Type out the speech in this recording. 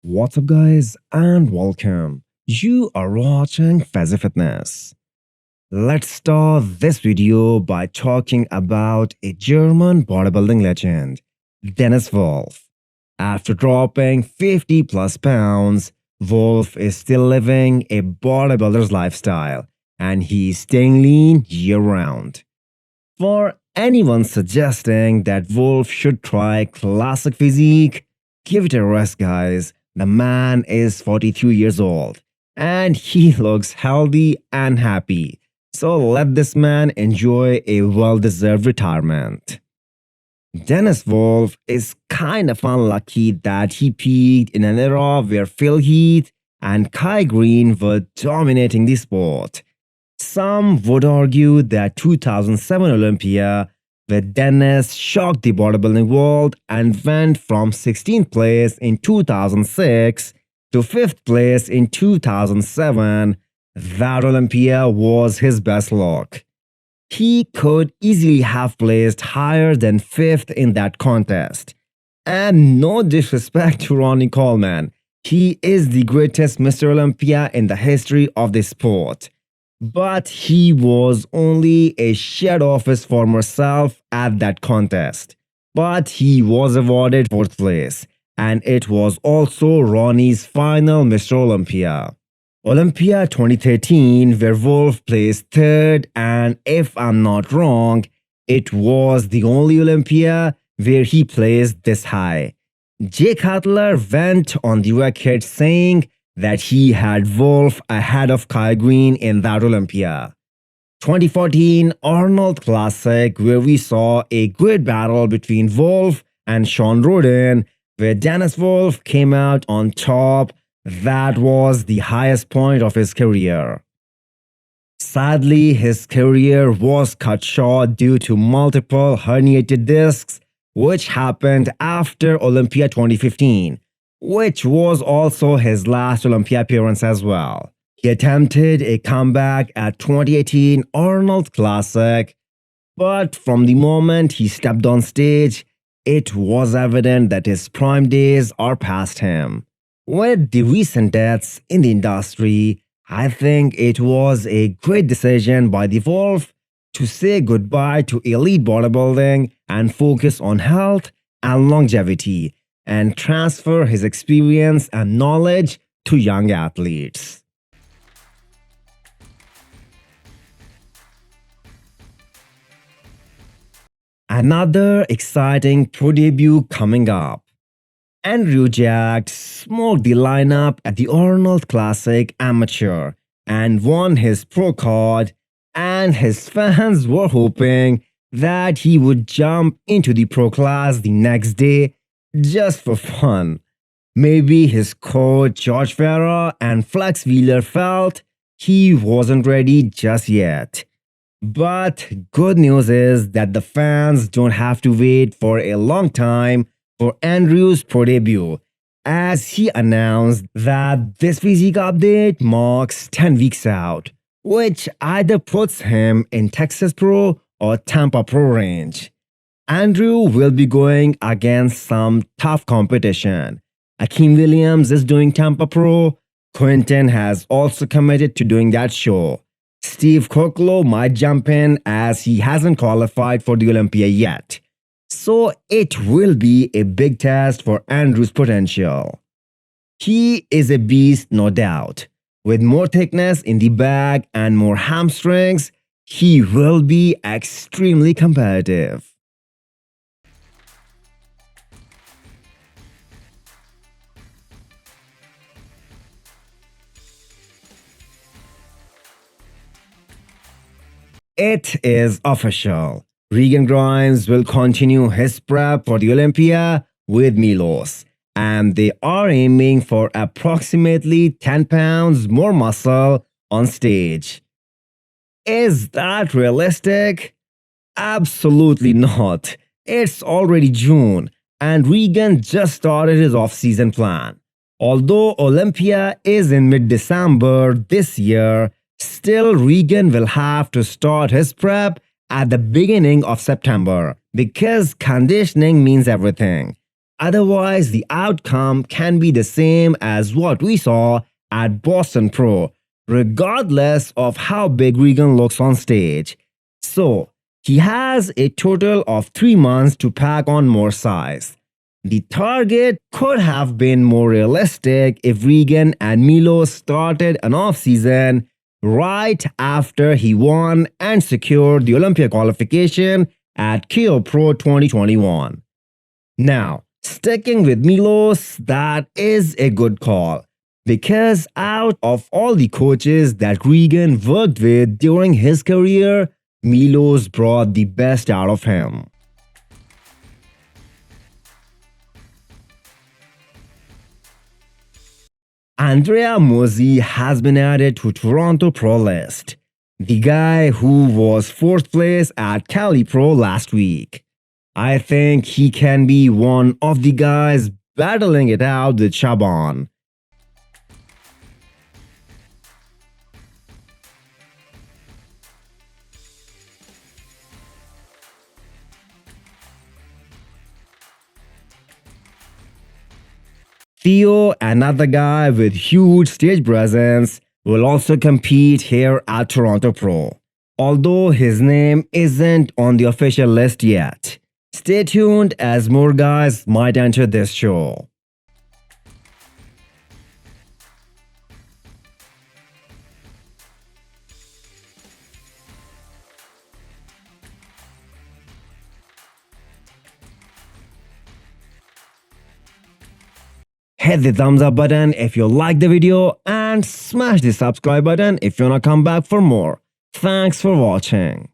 What's up, guys, and welcome. You are watching Fazi Fitness. Let's start this video by talking about a German bodybuilding legend, Dennis Wolf. After dropping 50 plus pounds, Wolf is still living a bodybuilder's lifestyle and he's staying lean year round. For anyone suggesting that Wolf should try classic physique, give it a rest, guys. The man is 42 years old and he looks healthy and happy. So let this man enjoy a well-deserved retirement. Dennis Wolf is kind of unlucky that he peaked in an era where Heath and Greene were dominating the sport. Some would argue that 2007 Olympia, where Dennis shocked the bodybuilding world and went from 16th place in 2006 to 5th place in 2007, that Olympia was his best luck. He could easily have placed higher than 5th in that contest. And no disrespect to Ronnie Coleman, he is the greatest Mr. Olympia in the history of the sport. But he was only a shadow of his former self at that contest. But he was awarded 4th place, and it was also Ronnie's final Mr. Olympia. Olympia 2013, where Wolf placed 3rd, and if I'm not wrong, it was the only Olympia where he placed this high. Jake Cutler went on the record saying that he had Wolf ahead of Greene in that Olympia. 2014 Arnold Classic, where we saw a great battle between Wolf and Shawn Rhoden, where Dennis Wolf came out on top. That was the highest point of his career. Sadly, his career was cut short due to multiple herniated discs, which happened after Olympia 2015. Which was also his last Olympia appearance as well. He attempted a comeback at 2018 Arnold Classic, but from the moment he stepped on stage, it was evident that his prime days are past him. With the recent deaths in the industry, I think it was a great decision by the Wolf to say goodbye to elite bodybuilding and focus on health and longevity, and transfer his experience and knowledge to young athletes. Another exciting pro debut coming up. Andrew Jack smoked the lineup at the Arnold Classic Amateur and won his pro card, and his fans were hoping that he would jump into the pro class the next day just for fun. Maybe his coach George Farah and Flex Wheeler felt he wasn't ready just yet. But good news is that the fans don't have to wait for a long time for Andrew's pro debut, as he announced that this physique update marks 10 weeks out, which either puts him in Texas Pro or Tampa Pro range. Andrew will be going against some tough competition. Akeem Williams is doing Tampa Pro. Quinton has also committed to doing that show. Steve Koklo might jump in as he hasn't qualified for the Olympia yet. So it will be a big test for Andrew's potential. He is a beast, no doubt. With more thickness in the back and more hamstrings, he will be extremely competitive. It is official. Regan Grimes will continue his prep for the Olympia with Milos, and they are aiming for approximately 10 pounds more muscle on stage. Is that realistic? Absolutely not. It's already June, and Regan just started his off-season plan. Although Olympia is in mid-December this year, still Regan will have to start his prep at the beginning of September because conditioning means everything. Otherwise, the outcome can be the same as what we saw at Boston Pro, regardless of how big Regan looks on stage. So, he has a total of 3 months to pack on more size. The target could have been more realistic if Regan and Milos started an off-season right after he won and secured the Olympia qualification at KO Pro 2021. Now, sticking with Milos, that is a good call, because out of all the coaches that Regan worked with during his career, Milos brought the best out of him. Andrea Muzi has been added to Toronto Pro list, the guy who was 4th place at Cali Pro last week. I think he can be one of the guys battling it out with Shawn. Theo, another guy with huge stage presence, will also compete here at Toronto Pro, although his name isn't on the official list yet. Stay tuned as more guys might enter this show. Hit the thumbs up button if you like the video and smash the subscribe button if you wanna come back for more. Thanks for watching.